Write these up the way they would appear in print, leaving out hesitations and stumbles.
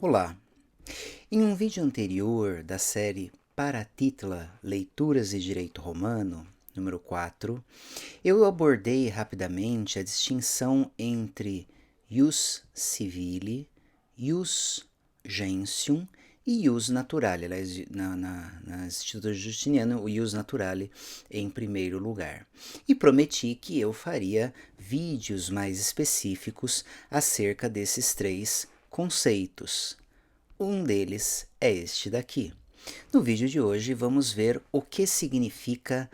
Olá! Em um vídeo anterior da série Paratitla Leituras de Direito Romano, número 4, eu abordei rapidamente a distinção entre ius civile, ius gentium e ius naturale. Aliás, nas Institutas Justiniano, o ius naturale em primeiro lugar. E prometi que eu faria vídeos mais específicos acerca desses três conceitos. Um deles é este daqui. No vídeo de hoje vamos ver o que significa,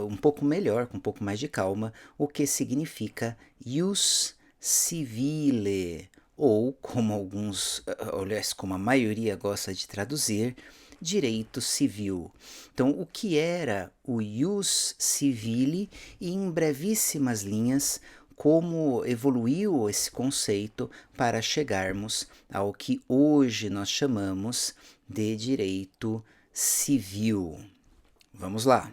um pouco melhor, com um pouco mais de calma, o que significa ius civile, ou como alguns, aliás, como a maioria gosta de traduzir, direito civil. Então, o que era o ius civile e, em brevíssimas linhas, como evoluiu esse conceito para chegarmos ao que hoje nós chamamos de direito civil. Vamos lá.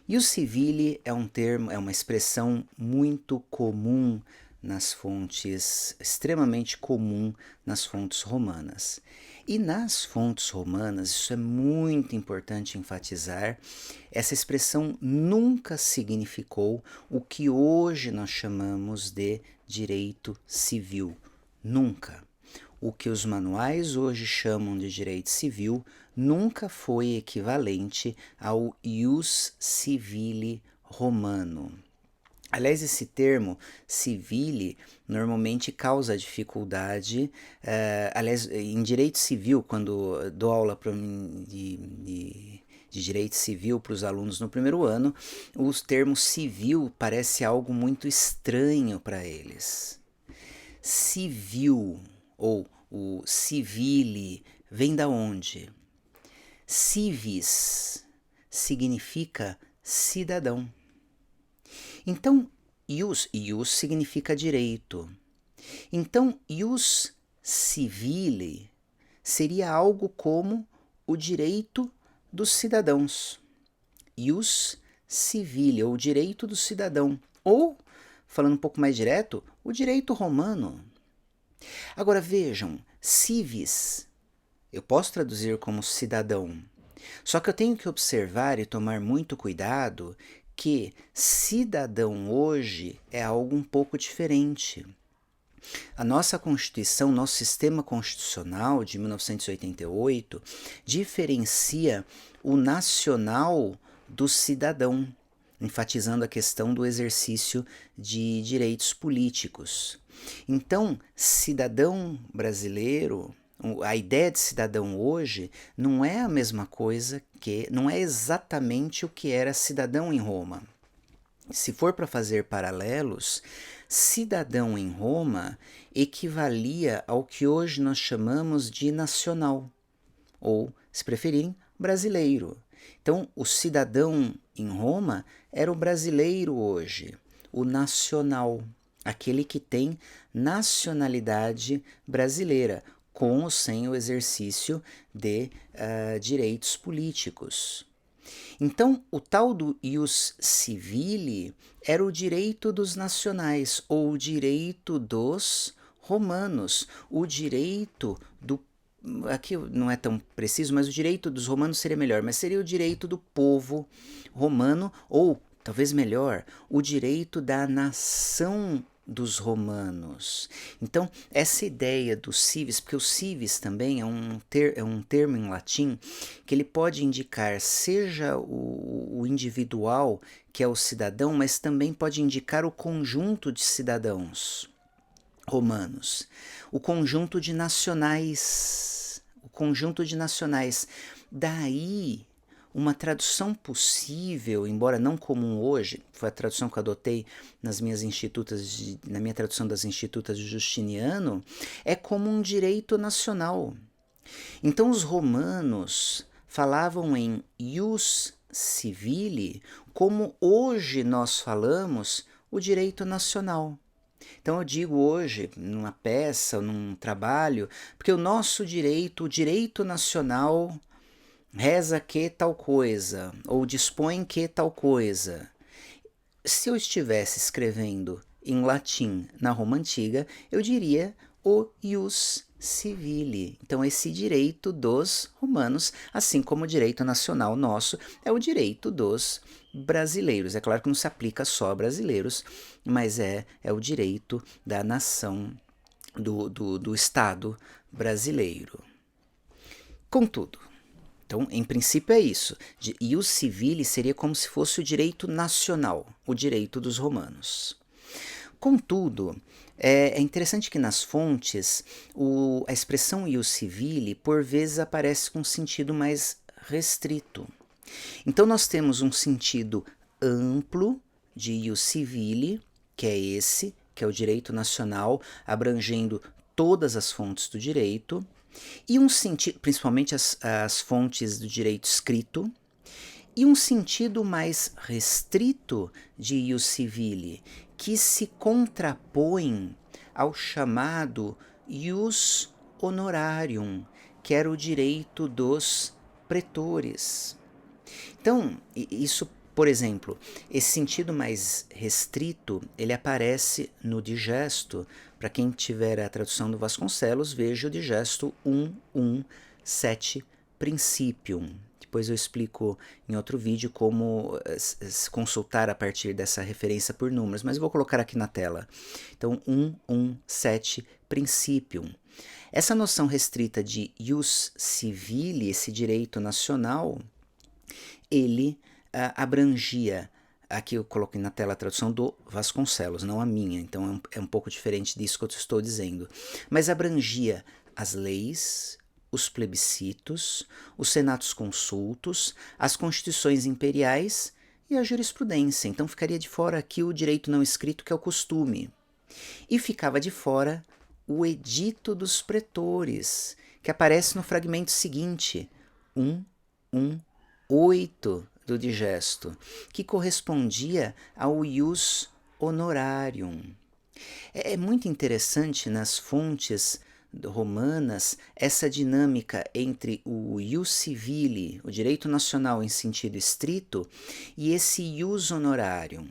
Ius civile é um termo, é uma expressão muito comum nas fontes, extremamente comum nas fontes romanas. E nas fontes romanas, isso é muito importante enfatizar, essa expressão nunca significou o que hoje nós chamamos de direito civil. Nunca. O que os manuais hoje chamam de direito civil nunca foi equivalente ao ius civile romano. Aliás, esse termo civile normalmente causa dificuldade. Aliás, em direito civil, quando dou aula de direito civil para os alunos no primeiro ano, os termos civil parece algo muito estranho para eles. Civil ou o civile vem da onde? Civis significa cidadão. Então, ius significa direito. Então, ius civile seria algo como o direito dos cidadãos. Ius civile, ou direito do cidadão. Ou, falando um pouco mais direto, o direito romano. Agora vejam, civis, eu posso traduzir como cidadão. Só que eu tenho que observar e tomar muito cuidado que cidadão hoje é algo um pouco diferente. A nossa Constituição, nosso sistema constitucional de 1988, diferencia o nacional do cidadão, enfatizando a questão do exercício de direitos políticos. Então, cidadão brasileiro, a ideia de cidadão hoje não é a mesma coisa que, não é exatamente o que era cidadão em Roma. Se for para fazer paralelos, cidadão em Roma equivalia ao que hoje nós chamamos de nacional, ou, se preferirem, brasileiro. Então, o cidadão em Roma era o brasileiro hoje, o nacional, aquele que tem nacionalidade brasileira, com ou sem o exercício de direitos políticos. Então, o tal do ius civile era o direito dos nacionais, ou o direito dos romanos, o direito do... Aqui não é tão preciso, mas o direito dos romanos seria melhor, mas seria o direito do povo romano, ou, talvez melhor, o direito da nação dos romanos. Então, essa ideia do civis, porque o civis também é um termo em latim que ele pode indicar seja o individual, que é o cidadão, mas também pode indicar o conjunto de cidadãos romanos, o conjunto de nacionais, Daí, uma tradução possível, embora não comum hoje, foi a tradução que eu adotei na minha tradução das Institutas de Justiniano, é como um direito nacional. Então os romanos falavam em ius civile como hoje nós falamos o direito nacional. Então eu digo hoje, numa peça, num trabalho, porque o nosso direito, o direito nacional reza que tal coisa, ou dispõe que tal coisa. Se eu estivesse escrevendo em latim na Roma Antiga, eu diria o ius civile. Então, esse direito dos romanos, assim como o direito nacional nosso, é o direito dos brasileiros. É claro que não se aplica só a brasileiros, mas é o direito da nação, do Estado brasileiro. Contudo, então, em princípio é isso. Ius civile seria como se fosse o direito nacional, o direito dos romanos. Contudo, é interessante que nas fontes a expressão ius civile por vezes aparece com um sentido mais restrito. Então nós temos um sentido amplo de ius civile, que é esse, que é o direito nacional, abrangendo todas as fontes do direito, e um sentido, principalmente as fontes do direito escrito, e um sentido mais restrito de ius civile, que se contrapõe ao chamado ius honorarium, que era o direito dos pretores. Então, isso, por exemplo, esse sentido mais restrito, ele aparece no digesto. Para quem tiver a tradução do Vasconcelos, veja o digesto 117 Principium. Depois eu explico em outro vídeo como se consultar a partir dessa referência por números, mas eu vou colocar aqui na tela. Então, 117 Principium. Essa noção restrita de ius civile, esse direito nacional, ele abrangia, aqui eu coloquei na tela a tradução do Vasconcelos, não a minha, então é um pouco diferente disso que eu estou dizendo, mas abrangia as leis, os plebiscitos, os senatos consultos, as constituições imperiais e a jurisprudência. Então ficaria de fora aqui o direito não escrito, que é o costume. E ficava de fora o edito dos pretores, que aparece no fragmento seguinte, 118 do digesto, que correspondia ao ius honorarium. É muito interessante nas fontes romanas essa dinâmica entre o ius civile, o direito nacional em sentido estrito, e esse ius honorarium.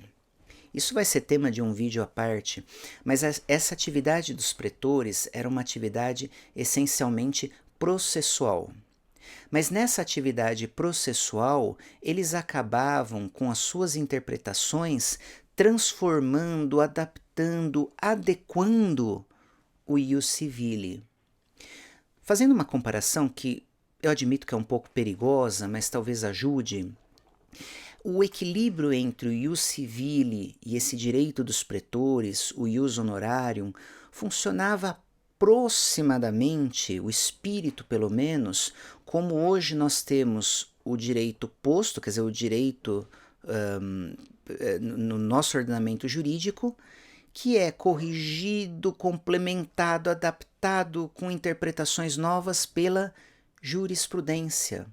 Isso vai ser tema de um vídeo à parte, mas essa atividade dos pretores era uma atividade essencialmente processual. Mas nessa atividade processual, eles acabavam com as suas interpretações transformando, adaptando, adequando o ius civile. Fazendo uma comparação que eu admito que é um pouco perigosa, mas talvez ajude, o equilíbrio entre o ius civile e esse direito dos pretores, o ius honorarium, funcionava aproximadamente, o espírito pelo menos, como hoje nós temos o direito posto, quer dizer, o direito no nosso ordenamento jurídico, que é corrigido, complementado, adaptado com interpretações novas pela jurisprudência.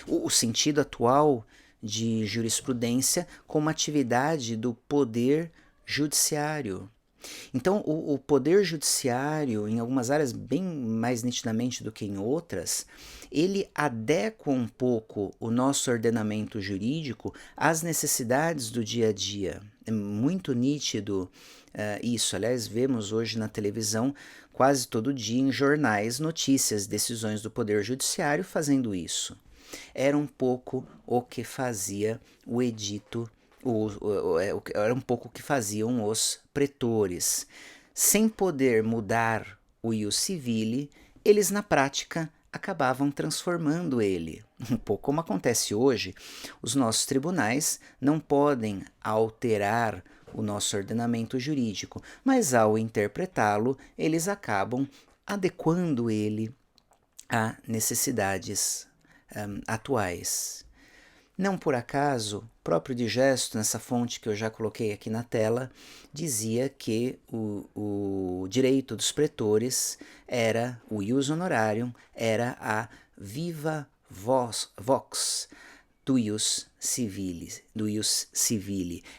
O sentido atual de jurisprudência como atividade do poder judiciário. Então, o poder judiciário, em algumas áreas bem mais nitidamente do que em outras, ele adequa um pouco o nosso ordenamento jurídico às necessidades do dia a dia. É muito nítido isso. Aliás, vemos hoje na televisão, quase todo dia, em jornais, notícias, decisões do poder judiciário fazendo isso. Era um pouco o que fazia o edito, era um pouco o que faziam os pretores. Sem poder mudar o ius civile, eles na prática acabavam transformando ele. Um pouco como acontece hoje, os nossos tribunais não podem alterar o nosso ordenamento jurídico, mas ao interpretá-lo, eles acabam adequando ele a necessidades atuais. Não por acaso, o próprio digesto, nessa fonte que eu já coloquei aqui na tela, dizia que o direito dos pretores era, o ius honorarium, era a viva vox do ius civile,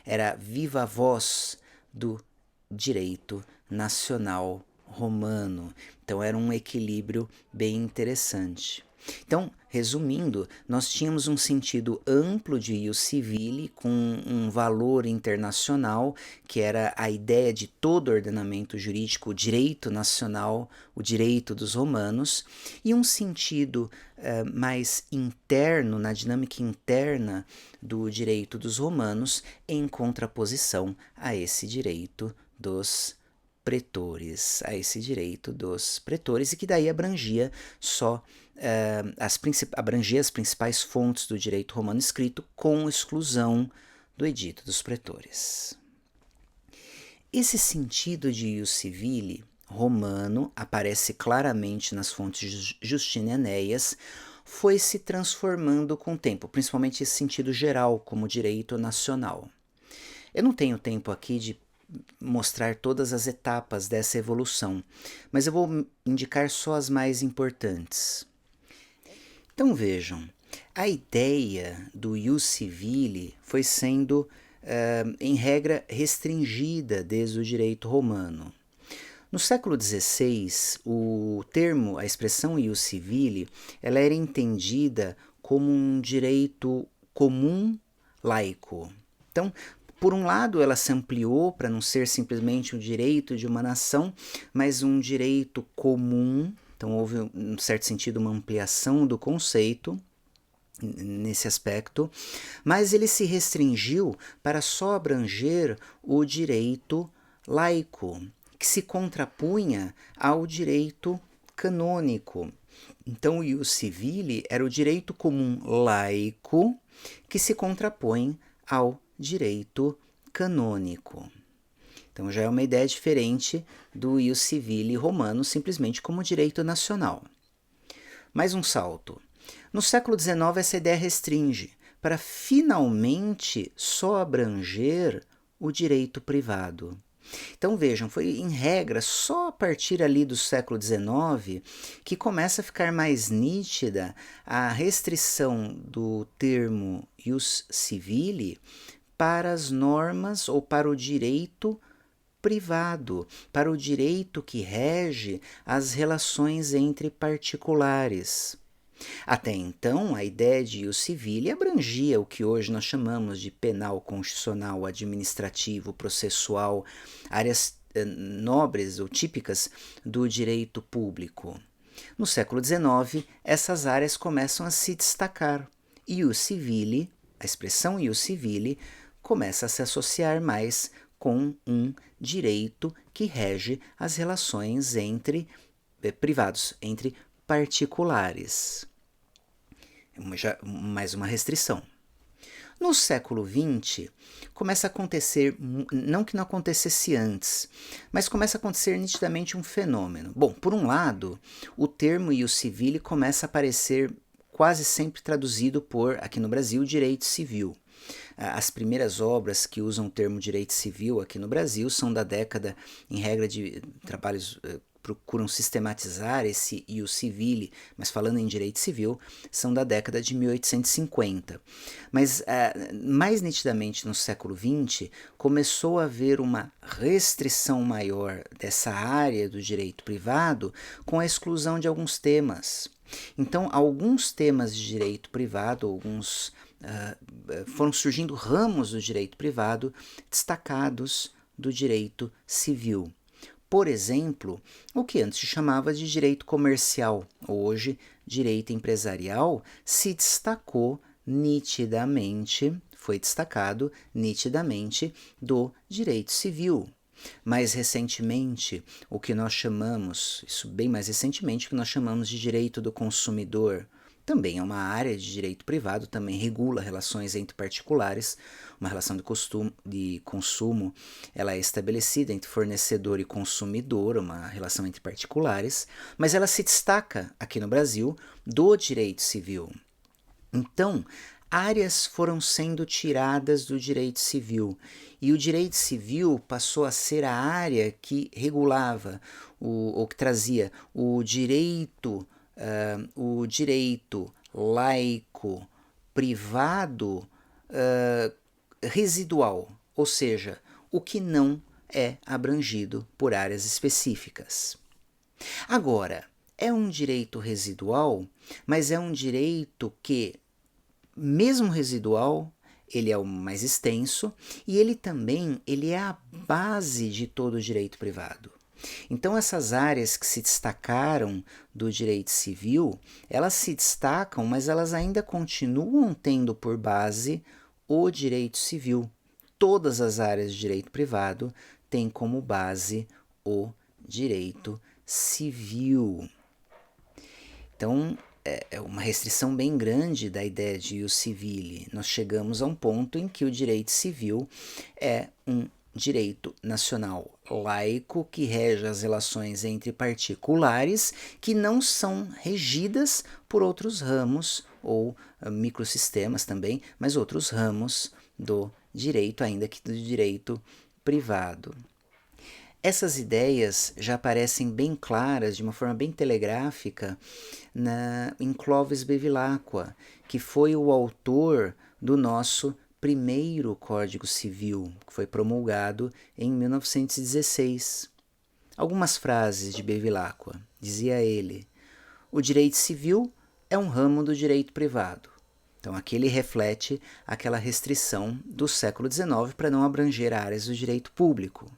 era a viva voz do direito nacional romano. Então era um equilíbrio bem interessante. Então, resumindo, nós tínhamos um sentido amplo de ius civile, com um valor internacional, que era a ideia de todo ordenamento jurídico, o direito nacional, o direito dos romanos, e um sentido mais interno, na dinâmica interna do direito dos romanos, em contraposição a esse direito dos pretores, e que daí abrangia só abrangia as principais fontes do direito romano escrito, com exclusão do Edito dos Pretores. Esse sentido de ius civile romano aparece claramente nas fontes justinianéias, foi se transformando com o tempo, principalmente esse sentido geral como direito nacional. Eu não tenho tempo aqui de mostrar todas as etapas dessa evolução, mas eu vou indicar só as mais importantes. Então vejam, a ideia do ius civile foi sendo, em regra, restringida desde o direito romano. No século XVI, o termo, a expressão ius civile, ela era entendida como um direito comum laico. Então, por um lado, ela se ampliou para não ser simplesmente um direito de uma nação, mas um direito comum. Então, houve, em certo sentido, uma ampliação do conceito nesse aspecto, mas ele se restringiu para só abranger o direito laico, que se contrapunha ao direito canônico. Então, o ius civile era o direito comum laico que se contrapõe ao direito canônico. Então já é uma ideia diferente do ius civile romano, simplesmente como direito nacional. Mais um salto. No século XIX, essa ideia restringe para finalmente só abranger o direito privado. Então vejam, foi em regra só a partir ali do século XIX que começa a ficar mais nítida a restrição do termo ius civile para as normas ou para o direito privado, para o direito que rege as relações entre particulares. Até então, a ideia de ius civile abrangia o que hoje nós chamamos de penal, constitucional, administrativo, processual, áreas nobres ou típicas do direito público. No século XIX, essas áreas começam a se destacar. Ius civile, a expressão ius civile, começa a se associar mais com um direito que rege as relações entre privados, entre particulares. Mais uma restrição. No século XX, começa a acontecer, não que não acontecesse antes, mas começa a acontecer nitidamente um fenômeno. Bom, por um lado, o termo ius civile começa a aparecer quase sempre traduzido por, aqui no Brasil, direito civil. As primeiras obras que usam o termo direito civil aqui no Brasil são da década, em regra de trabalhos procuram sistematizar esse ius civile, mas falando em direito civil, são da década de 1850. Mas mais nitidamente no século XX, começou a haver uma restrição maior dessa área do direito privado com a exclusão de alguns temas. Então, alguns temas de direito privado, foram surgindo ramos do direito privado destacados do direito civil. Por exemplo, o que antes se chamava de direito comercial, hoje direito empresarial, se destacou nitidamente, foi destacado nitidamente do direito civil. Mais recentemente, o que nós chamamos, isso bem mais recentemente, o que nós chamamos de direito do consumidor, também é uma área de direito privado, também regula relações entre particulares. Uma relação de consumo ela é estabelecida entre fornecedor e consumidor, uma relação entre particulares, mas ela se destaca aqui no Brasil do direito civil. Então, áreas foram sendo tiradas do direito civil e o direito civil passou a ser a área que regulava, ou que trazia o direito laico privado residual, ou seja, o que não é abrangido por áreas específicas. Agora, é um direito residual, mas é um direito que, mesmo residual, ele é o mais extenso e ele também é a base de todo o direito privado. Então essas áreas que se destacaram do direito civil, elas se destacam, mas elas ainda continuam tendo por base o direito civil. Todas as áreas de direito privado têm como base o direito civil. Então, é uma restrição bem grande da ideia de ius civile. Nós chegamos a um ponto em que o direito civil é um direito nacional laico que rege as relações entre particulares que não são regidas por outros ramos ou microsistemas também, mas outros ramos do direito, ainda que do direito privado. Essas ideias já aparecem bem claras, de uma forma bem telegráfica, em Clovis Bevilacqua, que foi o autor do nosso primeiro Código Civil, que foi promulgado em 1916. Algumas frases de Bevilacqua. Dizia ele: o direito civil é um ramo do direito privado. Então aqui ele reflete aquela restrição do século XIX para não abranger áreas do direito público.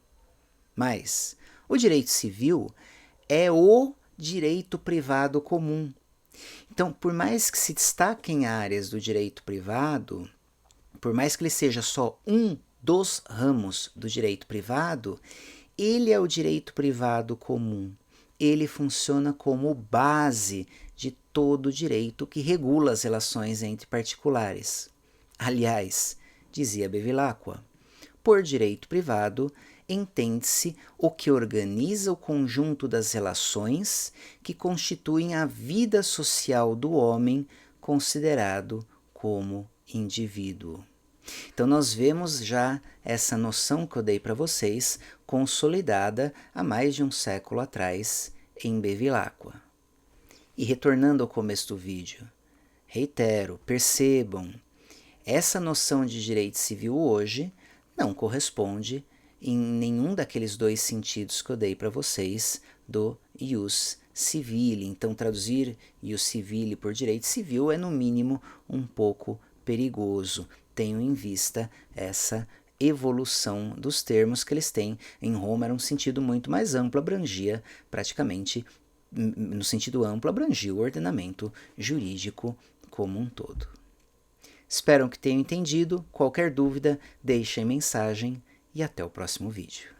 Mas o direito civil é o direito privado comum. Então, por mais que se destaquem áreas do direito privado, por mais que ele seja só um dos ramos do direito privado, ele é o direito privado comum. Ele funciona como base de todo o direito que regula as relações entre particulares. Aliás, dizia Bevilacqua, por direito privado, entende-se o que organiza o conjunto das relações que constituem a vida social do homem considerado como indivíduo. Então nós vemos já essa noção que eu dei para vocês consolidada há mais de um século atrás em Bevilacqua. E retornando ao começo do vídeo, reitero, percebam, essa noção de direito civil hoje não corresponde em nenhum daqueles dois sentidos que eu dei para vocês do ius civile. Então, traduzir ius civile por direito civil é, no mínimo, um pouco perigoso. Tenho em vista essa evolução dos termos que eles têm. Em Roma era um sentido muito mais amplo, abrangia praticamente, no sentido amplo, abrangia o ordenamento jurídico como um todo. Espero que tenham entendido. Qualquer dúvida, deixem mensagem e até o próximo vídeo.